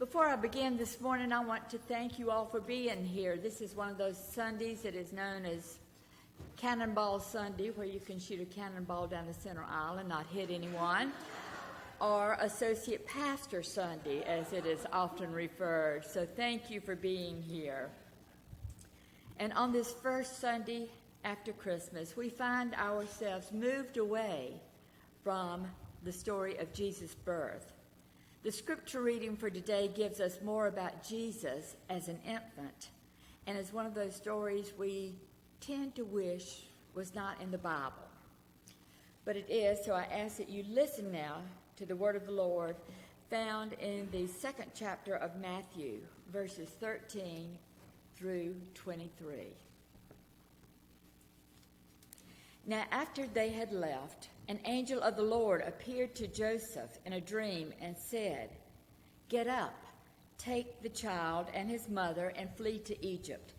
Before I begin this morning, I want to thank you all for being here. This is one of those Sundays that is known as Cannonball Sunday, where you can shoot a cannonball down the center aisle and not hit anyone, or Associate Pastor Sunday, as it is often referred. So thank you for being here. And on this first Sunday after Christmas, we find ourselves moved away from the story of Jesus' birth. The scripture reading for today gives us more about Jesus as an infant, and is one of those stories we tend to wish was not in the Bible. But it is, so I ask that you listen now to the word of the Lord found in the second chapter of Matthew, verses 13 through 23. Now, after they had left, an angel of the Lord appeared to Joseph in a dream and said, "Get up, take the child and his mother and flee to Egypt,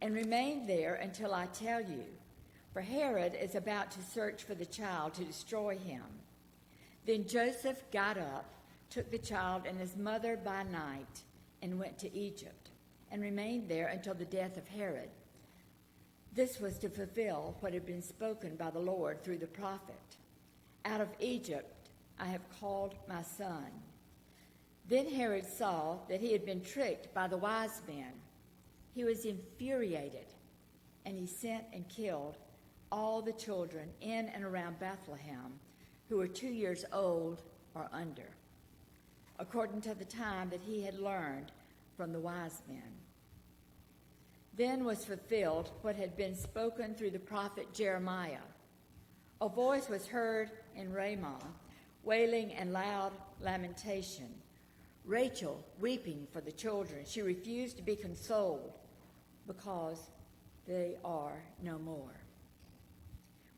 and remain there until I tell you, for Herod is about to search for the child to destroy him." Then Joseph got up, took the child and his mother by night, and went to Egypt, and remained there until the death of Herod. This was to fulfill what had been spoken by the Lord through the prophet. "Out of Egypt I have called my son." Then Herod saw that he had been tricked by the wise men. He was infuriated, and he sent and killed all the children in and around Bethlehem who were 2 years old or under, according to the time that he had learned from the wise men. Then was fulfilled what had been spoken through the prophet Jeremiah. A voice was heard in Ramah, wailing and loud lamentation, Rachel weeping for the children. She refused to be consoled because they are no more.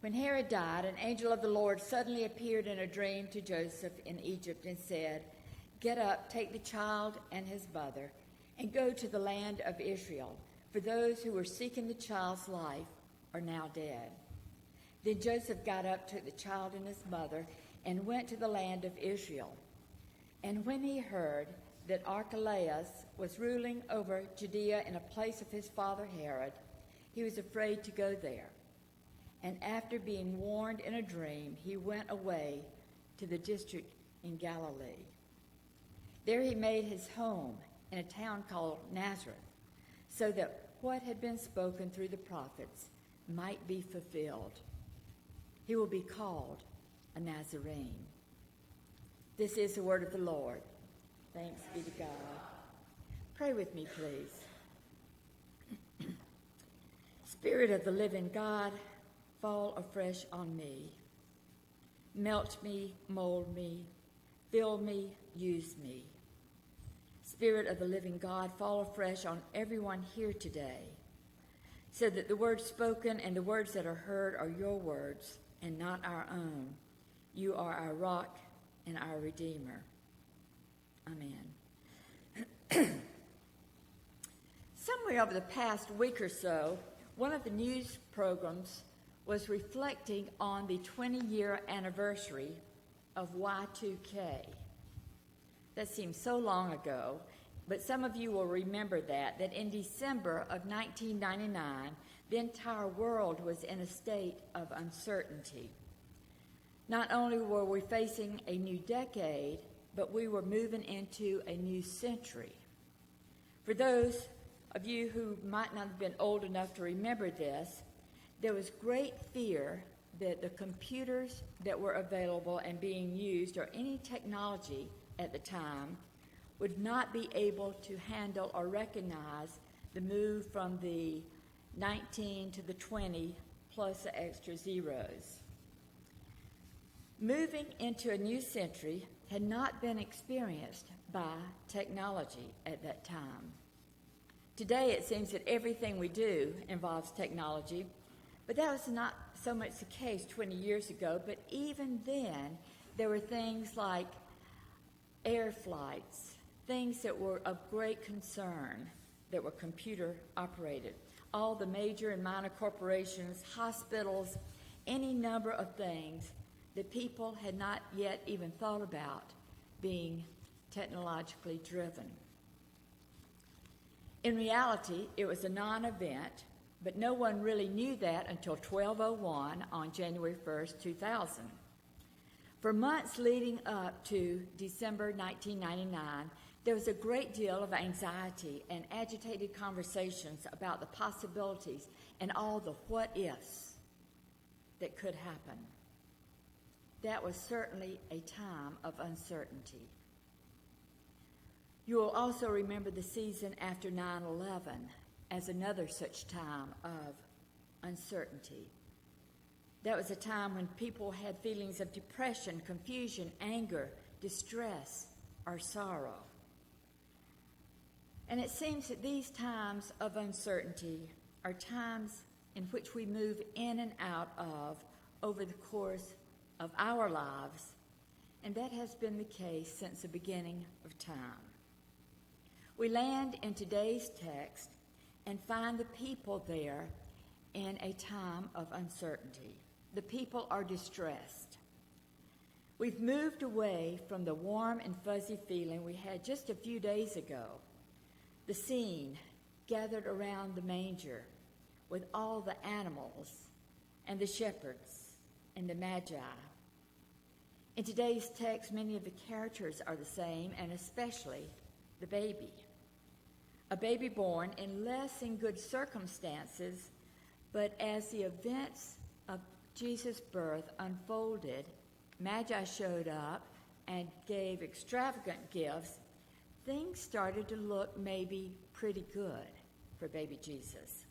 When Herod died, an angel of the Lord suddenly appeared in a dream to Joseph in Egypt and said, "Get up, take the child and his mother, and go to the land of Israel, for those who were seeking the child's life are now dead." Then Joseph got up, took the child and his mother, and went to the land of Israel. And when he heard that Archelaus was ruling over Judea in a place of his father Herod, he was afraid to go there. And after being warned in a dream, he went away to the district in Galilee. There he made his home in a town called Nazareth, so that what had been spoken through the prophets might be fulfilled. He will be called a Nazarene. This is the word of the Lord. Thanks be to God. Pray with me, please. Spirit of the living God, fall afresh on me. Melt me, mold me, fill me, use me. Spirit of the living God, fall afresh on everyone here today, so that the words spoken and the words that are heard are your words and not our own. You are our rock and our Redeemer. Amen. Somewhere over the past week or so, one of the news programs was reflecting on the 20-year anniversary of Y2K. That seems so long ago, but some of you will remember that in December of 1999, the entire world was in a state of uncertainty. Not only were we facing a new decade, but we were moving into a new century. For those of you who might not have been old enough to remember this, there was great fear that the computers that were available and being used, or any technology at the time, would not be able to handle or recognize the move from the 19 to the 20 plus the extra zeros. Moving into a new century had not been experienced by technology at that time. Today it seems that everything we do involves technology, but that was not so much the case 20 years ago. But even then, there were things like air flights, things that were of great concern that were computer operated. All the major and minor corporations, hospitals, any number of things that people had not yet even thought about being technologically driven. In reality, it was a non-event, but no one really knew that until 1201 on January 1st, 2000. For months leading up to December 1999, there was a great deal of anxiety and agitated conversations about the possibilities and all the what-ifs that could happen. That was certainly a time of uncertainty. You will also remember the season after 9/11 as another such time of uncertainty. That was a time when people had feelings of depression, confusion, anger, distress, or sorrow. And it seems that these times of uncertainty are times in which we move in and out of over the course of our lives, and that has been the case since the beginning of time. We land in today's text and find the people there in a time of uncertainty. The people are distressed. We've moved away from the warm and fuzzy feeling we had just a few days ago. The scene gathered around the manger with all the animals and the shepherds and the magi. In today's text, many of the characters are the same, and especially the baby. A baby born in less than good circumstances, but as the events of Jesus' birth unfolded, magi showed up and gave extravagant gifts. Things started to look maybe pretty good for baby Jesus.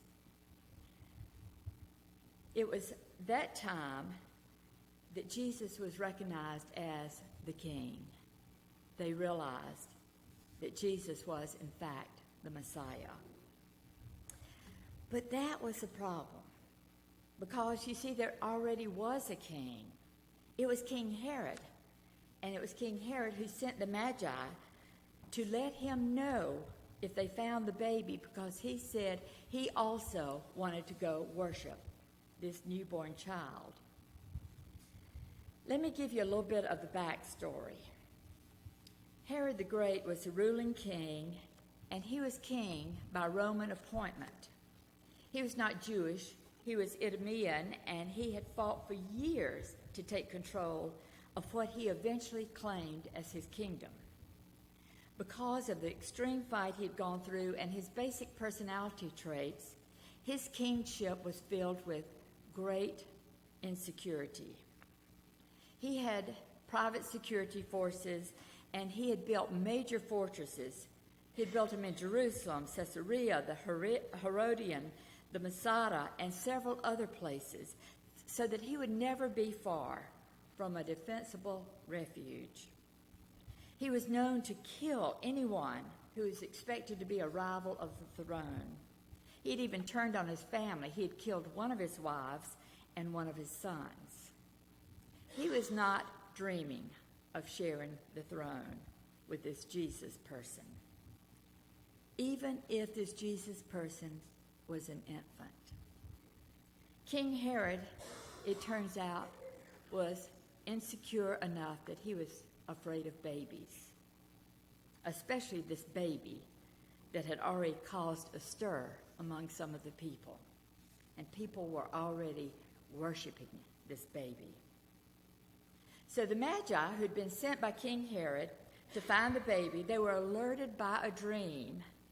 It was that time that Jesus was recognized as the King. They realized that Jesus was, in fact, the Messiah. But that was the problem, because, you see, there already was a king. It was King Herod, and it was King Herod who sent the Magi to let him know if they found the baby, because he said he also wanted to go worship this newborn child. Let me give you a little bit of the backstory. Herod the Great was the ruling king, and he was king by Roman appointment. He was not Jewish, he was Idumean, and he had fought for years to take control of what he eventually claimed as his kingdom. Because of the extreme fight he had gone through and his basic personality traits, his kingship was filled with great insecurity. He had private security forces, and he had built major fortresses. He had built them in Jerusalem, Caesarea, the Herodian, the Masada, and several other places, so that he would never be far from a defensible refuge. He was known to kill anyone who was expected to be a rival of the throne. He had even turned on his family. He had killed one of his wives and one of his sons. He was not dreaming of sharing the throne with this Jesus person, even if this Jesus person was an infant. King Herod, it turns out, was insecure enough that he was afraid of babies, especially this baby that had already caused a stir among some of the people. And people were already worshiping this baby. So the Magi, who'd been sent by King Herod to find the baby, they were alerted by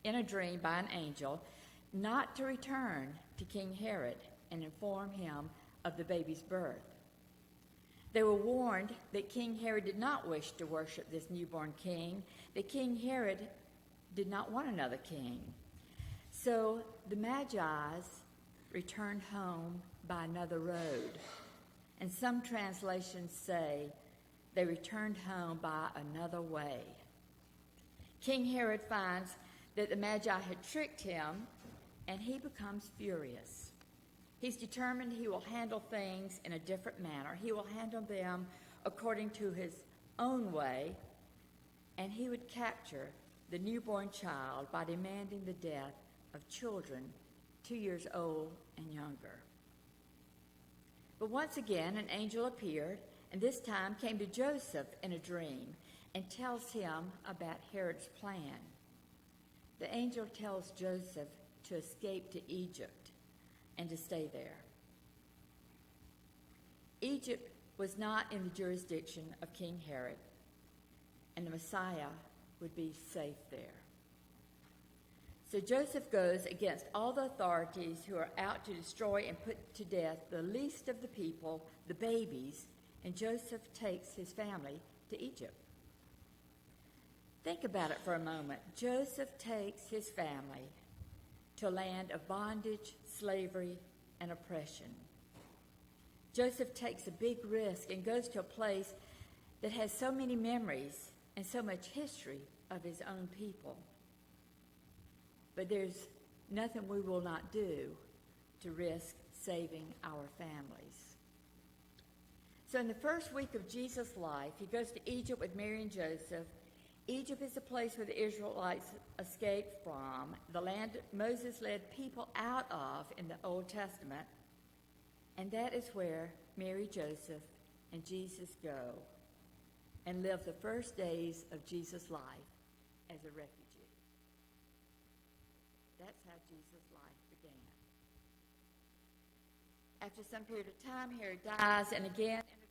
in a dream by an angel, not to return to King Herod and inform him of the baby's birth. They were warned that King Herod did not wish to worship this newborn king, that King Herod did not want another king. So the Magi's returned home by another road. And some translations say they returned home by another way. King Herod finds that the Magi had tricked him, and he becomes furious. He's determined he will handle things in a different manner. He will handle them according to his own way, and he would capture the newborn child by demanding the death of children 2 years old and younger. But once again, an angel appeared, and this time came to Joseph in a dream and tells him about Herod's plan. The angel tells Joseph to escape to Egypt and to stay there. Egypt was not in the jurisdiction of King Herod, and the Messiah would be safe there. So Joseph goes against all the authorities who are out to destroy and put to death the least of the people, the babies, and Joseph takes his family to Egypt. Think about it for a moment. Joseph takes his family to a land of bondage, slavery, and oppression. Joseph takes a big risk and goes to a place that has so many memories and so much history of his own people. But there's nothing we will not do to risk saving our families. So in the first week of Jesus' life, he goes to Egypt with Mary and Joseph. Egypt is the place where the Israelites escaped from, the land Moses led people out of in the Old Testament. And that is where Mary, Joseph, and Jesus go and live the first days of Jesus' life as a refugee. That's how Jesus' life began. After some period of time, Herod dies, and again in